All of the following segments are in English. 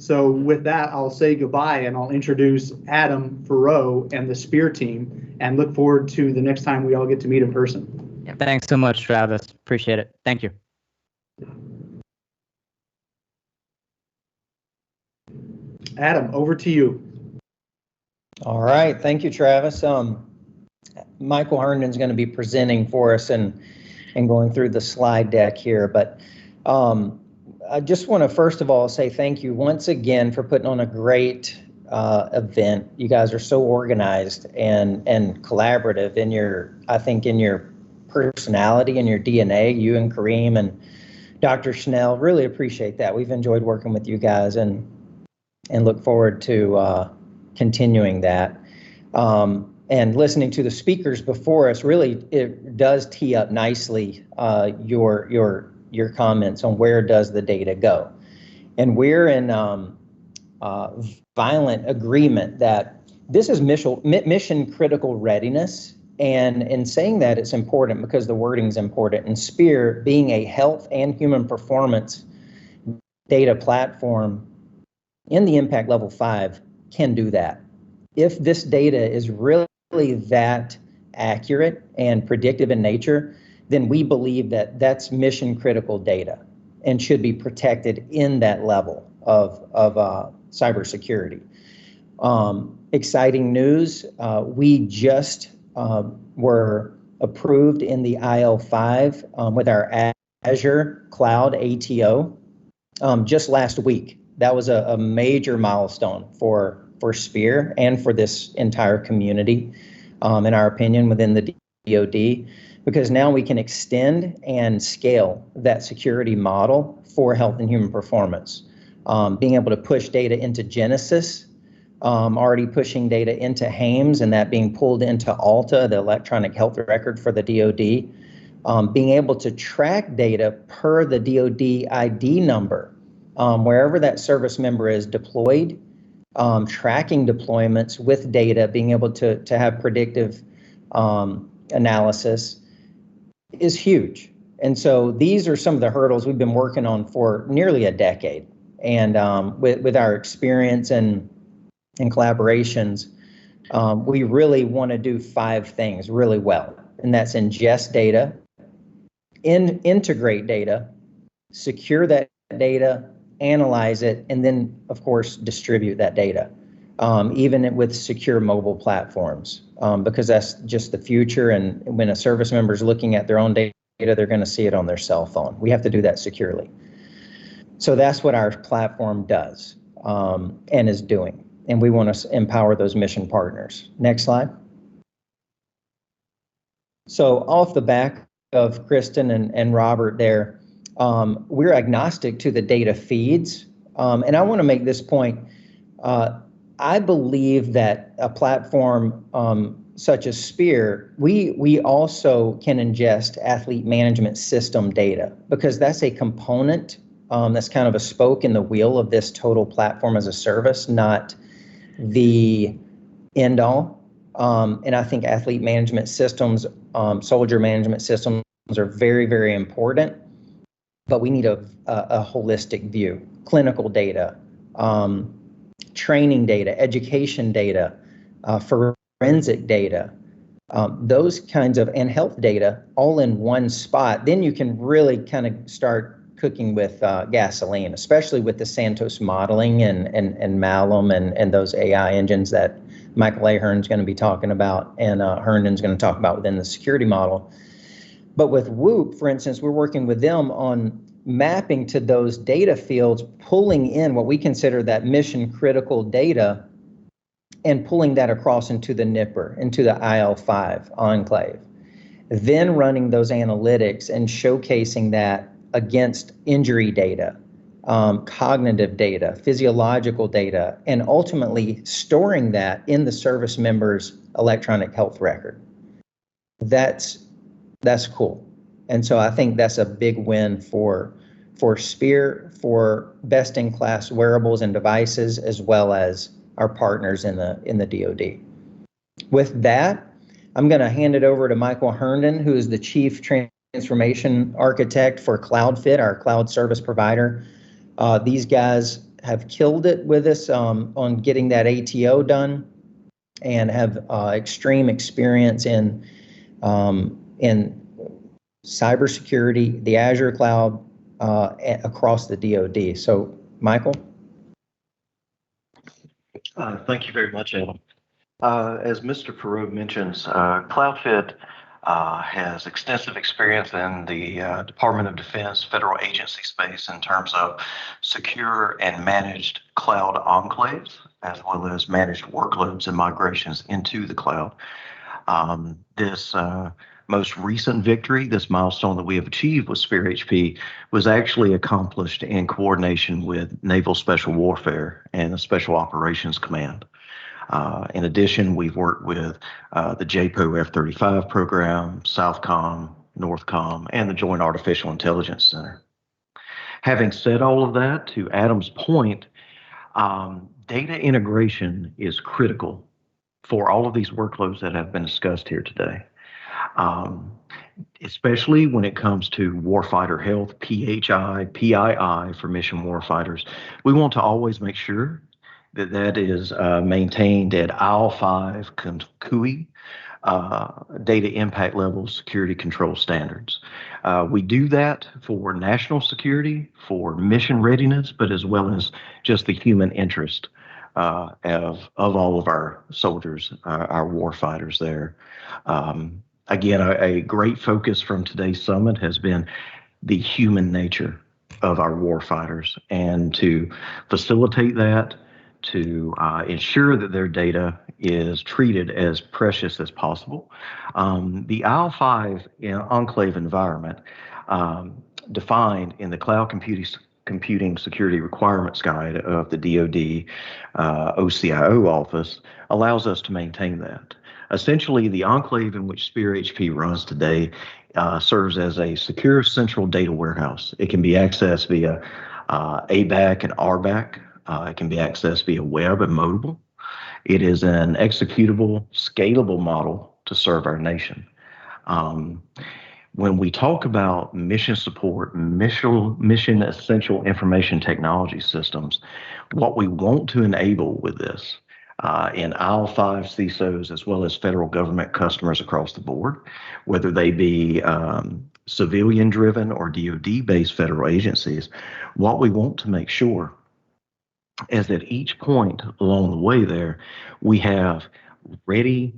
So with that, I'll say goodbye and I'll introduce Adam Farrow and the Spear team and look forward to the next time we all get to meet in person. Yeah, thanks so much, Travis. Appreciate it. Thank you. Adam, over to you. All right, thank you, Travis. Michael Herndon is going to be presenting for us and going through the slide deck here, but I just want to first of all say thank you once again for putting on a great event. You guys are so organized and collaborative in your, I think, in your personality and your DNA. You and Kareem and Dr. Schnell, really appreciate that. We've enjoyed working with you guys and look forward to continuing that. And listening to the speakers before us, really, it does tee up nicely your comments on where does the data go. And we're in violent agreement that this is mission critical readiness. And in saying that, it's important because the wording is important. And SPEAR, being a health and human performance data platform in the impact level 5, can do that. If this data is really that accurate and predictive in nature, then we believe that that's mission critical data and should be protected in that level of cybersecurity. Exciting news, we just were approved in the IL5 with our Azure Cloud ATO just last week. That was a major milestone for SPEAR and for this entire community, in our opinion, within the DoD, because now we can extend and scale that security model for health and human performance. Being able to push data into Genesis, already pushing data into HAMES, and that being pulled into ALTA, the electronic health record for the DoD. Being able to track data per the DoD ID number, wherever that service member is deployed, tracking deployments with data, being able to have predictive analysis is huge. And so these are some of the hurdles we've been working on for nearly a decade. And with our experience and collaborations, we really want to do 5 things really well. And that's ingest data, integrate data, secure that data, analyze it, and then, of course, distribute that data, even with secure mobile platforms, because that's just the future. And when a service member is looking at their own data, they're going to see it on their cell phone. We have to do that securely. So that's what our platform does and is doing. And we want to empower those mission partners. Next slide. So off the back of Kristen and Robert there, we're agnostic to the data feeds. And I want to make this point. I believe that a platform such as SPEAR, we also can ingest athlete management system data, because that's a component that's kind of a spoke in the wheel of this total platform as a service, not the end all. And I think athlete management systems, soldier management systems are very, very important. But we need a holistic view, clinical data, training data, education data, forensic data, those kinds of, and health data all in one spot. Then you can really kind of start cooking with gasoline, especially with the Santos modeling and Malum and those AI engines that Michael Ahern's going to be talking about and Herndon's going to talk about within the security model. But with Whoop, for instance, we're working with them on mapping to those data fields, pulling in what we consider that mission critical data and pulling that across into the NIPR, into the IL5 enclave. Then running those analytics and showcasing that against injury data, cognitive data, physiological data, and ultimately storing that in the service member's electronic health record. That's cool. And so I think that's a big win for SPEAR, for best-in-class wearables and devices, as well as our partners in the DoD. With that, I'm going to hand it over to Michael Herndon, who is the Chief Transformation Architect for CloudFit, our cloud service provider. These guys have killed it with us on getting that ATO done, and have extreme experience in cybersecurity, the Azure cloud, across the DoD. So, Michael? Thank you very much, Adam. As Mr. Perot mentions, CloudFit has extensive experience in the Department of Defense federal agency space in terms of secure and managed cloud enclaves, as well as managed workloads and migrations into the cloud. This most recent victory, this milestone that we have achieved with Spear HP, was actually accomplished in coordination with Naval Special Warfare and the Special Operations Command. In addition, we've worked with the JPO F-35 program, Southcom, Northcom, and the Joint Artificial Intelligence Center. Having said all of that, to Adam's point, data integration is critical for all of these workloads that have been discussed here today. Especially when it comes to warfighter health, PHI, PII for mission warfighters. We want to always make sure that that is maintained at IL-5 CUI data impact level security control standards. We do that for national security, for mission readiness, but as well as just the human interest of all of our soldiers, our war fighters there. Again, a great focus from today's summit has been the human nature of our war fighters, and to facilitate that, to ensure that their data is treated as precious as possible. The IL-5 enclave environment, defined in the Cloud Computing Security Requirements Guide of the DoD OCIO office, allows us to maintain that. Essentially, the enclave in which Spear HP runs today serves as a secure central data warehouse. It can be accessed via ABAC and RBAC. It can be accessed via web and mobile. It is an executable, scalable model to serve our nation. When we talk about mission support, mission essential information technology systems, what we want to enable with this in IL-5 CISOs as well as federal government customers across the board, whether they be civilian-driven or DoD-based federal agencies, what we want to make sure is at each point along the way there, we have ready,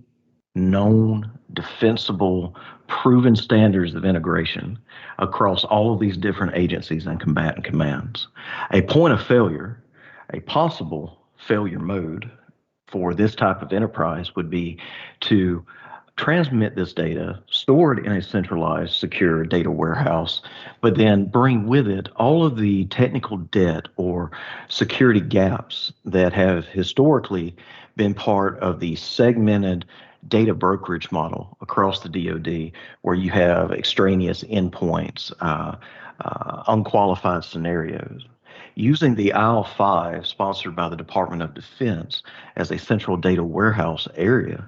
known, defensible, proven standards of integration across all of these different agencies and combatant commands. A point of failure, a possible failure mode for this type of enterprise would be to transmit this data, store it in a centralized, secure data warehouse, but then bring with it all of the technical debt or security gaps that have historically been part of the segmented data brokerage model across the DoD, where you have extraneous endpoints, unqualified scenarios. Using the IL-5 sponsored by the Department of Defense as a central data warehouse area,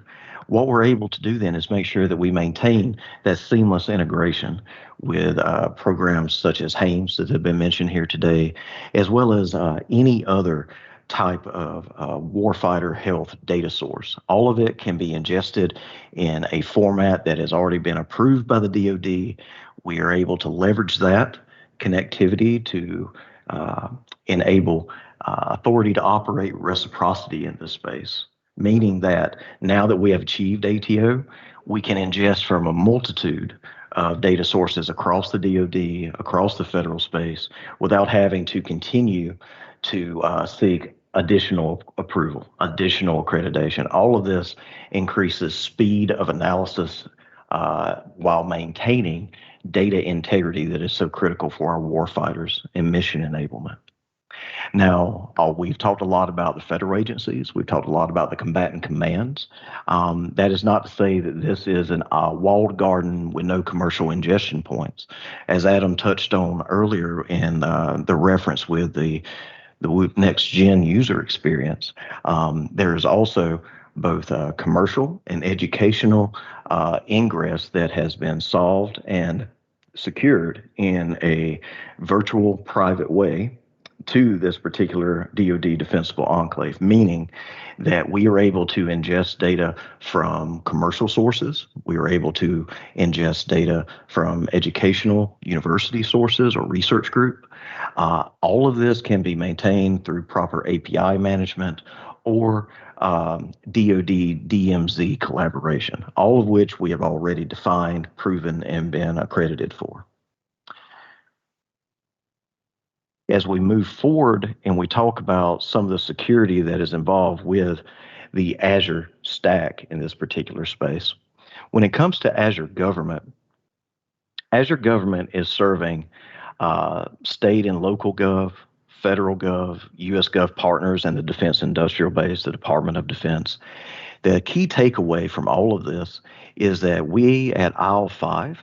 what we're able to do then is make sure that we maintain that seamless integration with programs such as HAMES that have been mentioned here today, as well as any other type of warfighter health data source. All of it can be ingested in a format that has already been approved by the DoD. We are able to leverage that connectivity to enable authority to operate reciprocity in this space, meaning that now that we have achieved ATO, we can ingest from a multitude of data sources across the DoD, across the federal space, without having to continue to seek additional approval, additional accreditation. All of this increases speed of analysis while maintaining data integrity that is so critical for our warfighters and mission enablement. Now, we've talked a lot about the federal agencies. We've talked a lot about the combatant commands. That is not to say that this is a walled garden with no commercial ingestion points. As Adam touched on earlier in the reference with the next gen user experience, there is also both commercial and educational ingress that has been solved and secured in a virtual private way to this particular DoD defensible enclave, meaning that we are able to ingest data from commercial sources. We are able to ingest data from educational university sources or research group. All of this can be maintained through proper API management or DoD DMZ collaboration, all of which we have already defined, proven, and been accredited for. As we move forward and we talk about some of the security that is involved with the Azure stack in this particular space, when it comes to Azure government is serving state and local gov, federal gov, US gov partners, and the defense industrial base, the Department of Defense. The key takeaway from all of this is that we at IL5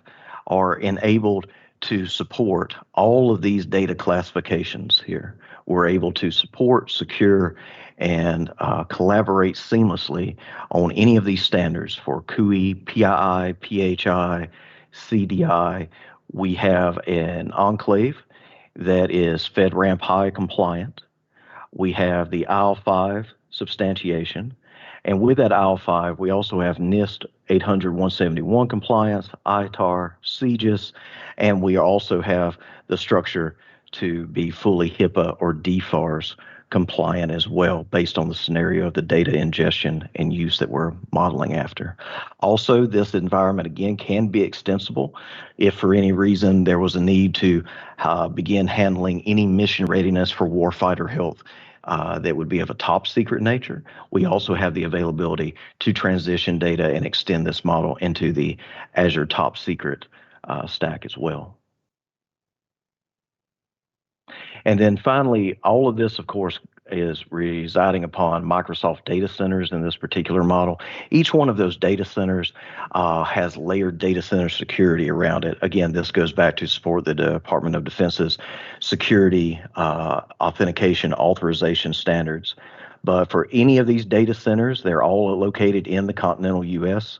are enabled to support all of these data classifications here. We're able to support, secure, and collaborate seamlessly on any of these standards for CUI, PII, PHI, CDI. We have an enclave that is FedRAMP High compliant. We have the IL5 substantiation. And with that IL5, we also have NIST 800-171 compliance, ITAR, CGIS, and we also have the structure to be fully HIPAA or DFARS compliant as well, based on the scenario of the data ingestion and use that we're modeling after. Also, this environment, again, can be extensible if for any reason there was a need to begin handling any mission readiness for warfighter health that would be of a top secret nature. We also have the availability to transition data and extend this model into the Azure top secret stack as well. And then finally, all of this, of course, is residing upon Microsoft data centers in this particular model. Each one of those data centers has layered data center security around it. Again, this goes back to support the Department of Defense's security, authentication, authorization standards. But for any of these data centers, they're all located in the continental U.S.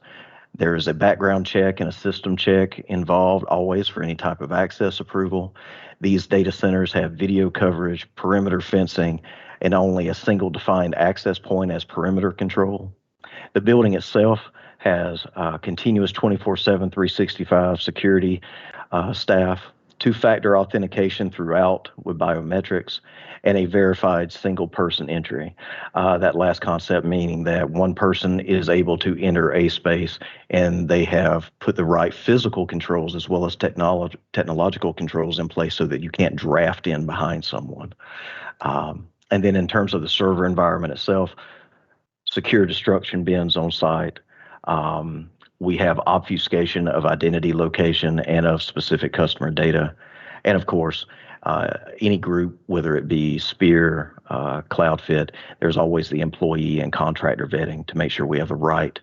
There is a background check and a system check involved always for any type of access approval. These data centers have video coverage, perimeter fencing, and only a single defined access point as perimeter control. The building itself has continuous 24/7, 365 security staff, two-factor authentication throughout with biometrics, and a verified single person entry. That last concept meaning that one person is able to enter a space and they have put the right physical controls as well as technological controls in place so that you can't draft in behind someone. And then in terms of the server environment itself, secure destruction bins on site. We have obfuscation of identity location and of specific customer data. And of course, any group, whether it be Spear, CloudFit, there's always the employee and contractor vetting to make sure we have the right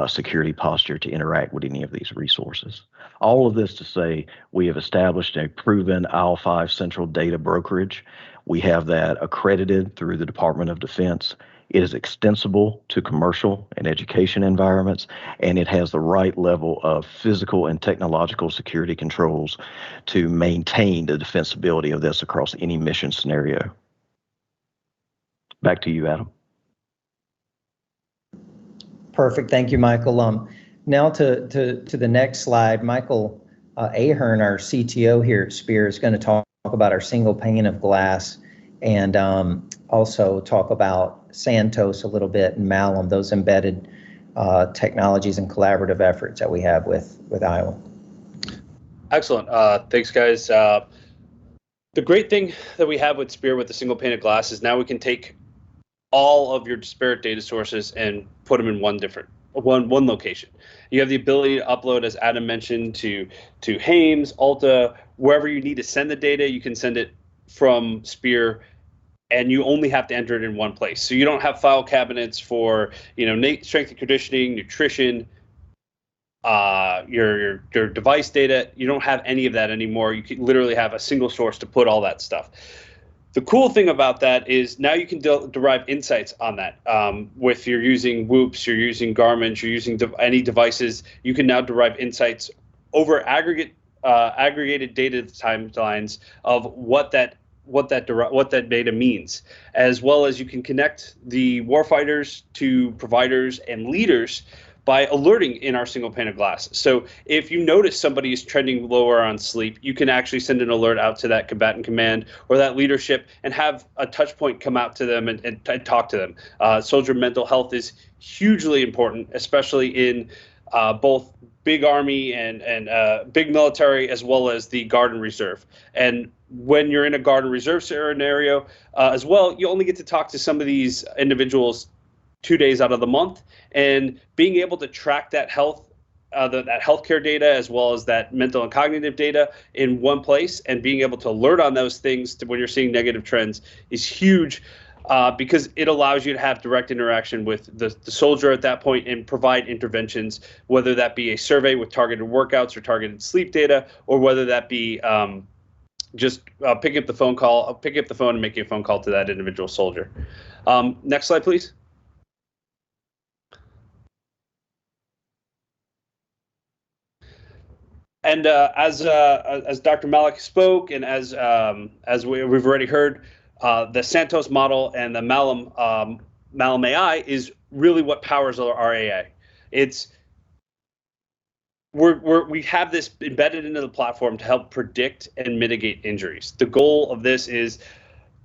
security posture to interact with any of these resources. All of this to say, we have established a proven IL5 central data brokerage. We have that accredited through the Department of Defense. It is extensible to commercial and education environments, and it has the right level of physical and technological security controls to maintain the defensibility of this across any mission scenario. Back to you, Adam. Perfect. Thank you, Michael. Now to the next slide, Michael Ahern, our CTO here at Spear, is going to talk about our single pane of glass and also talk about Santos a little bit and Malum, those embedded technologies and collaborative efforts that we have with Iowa. Excellent. Thanks, guys. The great thing that we have with Spear with the single pane of glass is now we can take all of your disparate data sources and put them in one location. You have the ability to upload, as Adam mentioned, to Hames, Alta, wherever you need to send the data, you can send it from Spear, and you only have to enter it in one place. So you don't have file cabinets for, strength and conditioning, nutrition, your device data. You don't have any of that anymore. You can literally have a single source to put all that stuff. The cool thing about that is now you can derive insights on that. If you're using Whoops, you're using Garmin, you're using any devices, you can now derive insights over aggregated data timelines of what what that data means, as well as you can connect the warfighters to providers and leaders by alerting in our single pane of glass. So if you notice somebody is trending lower on sleep, you can actually send an alert out to that combatant command or that leadership and have a touch point come out to them and talk to them. Soldier mental health is hugely important, especially in both big Army and big military, as well as the Guard and Reserve. And when you're in a Guard and Reserve scenario as well, you only get to talk to some of these individuals 2 days out of the month, and being able to track that that healthcare data as well as that mental and cognitive data in one place, and being able to alert on those things when you're seeing negative trends is huge, because it allows you to have direct interaction with the soldier at that point and provide interventions, whether that be a survey with targeted workouts or targeted sleep data, or whether that be just picking up the phone and making a phone call to that individual soldier. Next slide, please. And as Dr. Malik spoke, and as we've already heard, the Santos model and the Malum AI is really what powers our AI. We have this embedded into the platform to help predict and mitigate injuries. The goal of this is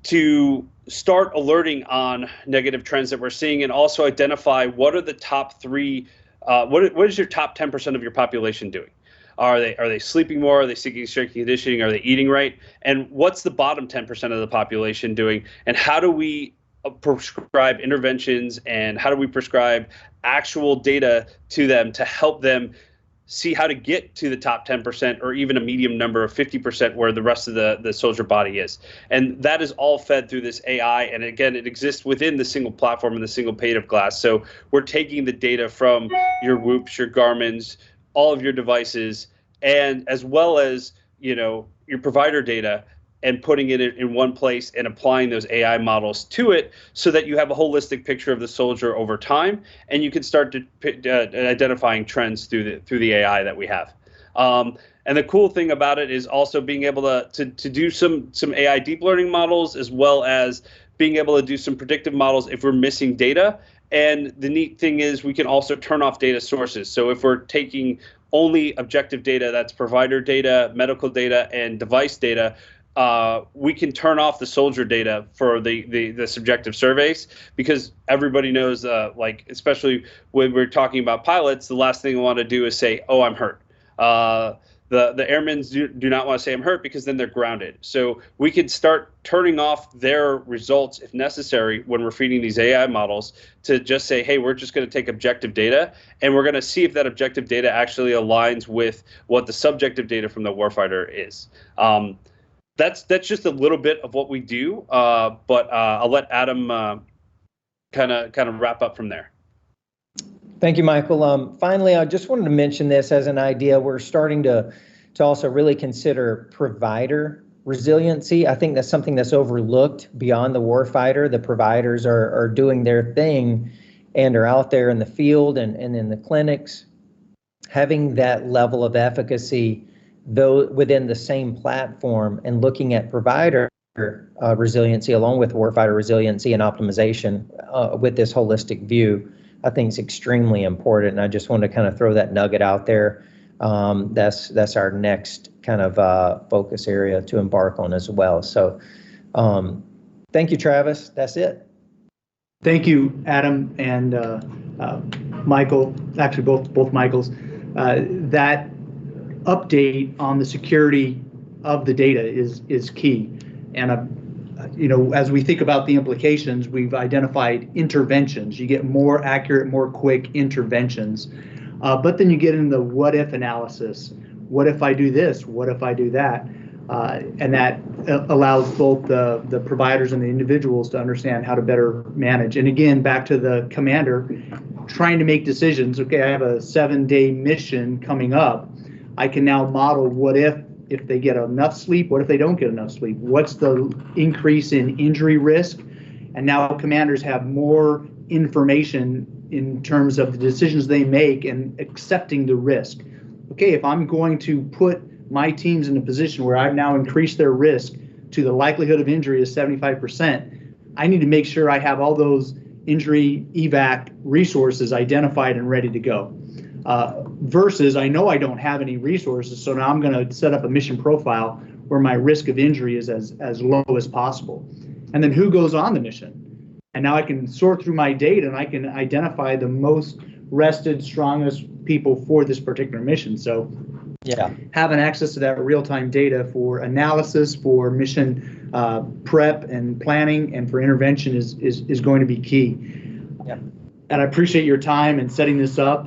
to start alerting on negative trends that we're seeing, and also identify what are the top three. What is your top 10% of your population doing? Are they sleeping more? Are they seeking strength and conditioning? Are they eating right? And what's the bottom 10% of the population doing? And how do we prescribe interventions, and how do we prescribe actual data to them to help them see how to get to the top 10%, or even a medium number of 50% where the rest of the soldier body is? And that is all fed through this AI. And again, it exists within the single platform and the single pane of glass. So we're taking the data from your Whoops, your Garmin's, all of your devices, and as well as your provider data, and putting it in one place and applying those AI models to it, so that you have a holistic picture of the soldier over time, and you can start identifying trends through the AI that we have. And the cool thing about it is also being able to do some AI deep learning models, as well as being able to do some predictive models if we're missing data. And the neat thing is we can also turn off data sources. So if we're taking only objective data, that's provider data, medical data, and device data, we can turn off the soldier data for the subjective surveys, because everybody knows, especially when we're talking about pilots, the last thing we want to do is say, oh, I'm hurt. The airmen do not want to say I'm hurt, because then they're grounded. So we can start turning off their results if necessary when we're feeding these AI models, to just say, hey, we're just going to take objective data, and we're going to see if that objective data actually aligns with what the subjective data from the warfighter is. That's just a little bit of what we do, but I'll let Adam kind of wrap up from there. Thank you, Michael. Finally, I just wanted to mention this as an idea. We're starting to also really consider provider resiliency. I think that's something that's overlooked beyond the warfighter. The providers are doing their thing and are out there in the field and in the clinics, having that level of efficacy, though within the same platform, and looking at provider resiliency along with warfighter resiliency and optimization with this holistic view, I think is extremely important. And I just wanted to kind of throw that nugget out there. That's our next kind of focus area to embark on as well. So thank you, Travis. That's it. Thank you, Adam and Michael, actually both Michaels. That update on the security of the data is key. And as we think about the implications, we've identified interventions. You get more accurate, more quick interventions. But then you get into the what if analysis. What if I do this? What if I do that? And that allows both the providers and the individuals to understand how to better manage. And again, back to the commander, trying to make decisions. Okay, I have a 7-day mission coming up. I can now model what if they get enough sleep, what if they don't get enough sleep? What's the increase in injury risk? And now commanders have more information in terms of the decisions they make and accepting the risk. Okay, if I'm going to put my teams in a position where I've now increased their risk to the likelihood of injury is 75%, I need to make sure I have all those injury evac resources identified and ready to go. Versus I know I don't have any resources, so now I'm going to set up a mission profile where my risk of injury is as low as possible. And then who goes on the mission? And now I can sort through my data and I can identify the most rested, strongest people for this particular mission. So yeah, having access to that real-time data for analysis, for mission prep and planning, and for intervention is going to be key. yeah. And I appreciate your time in setting this up.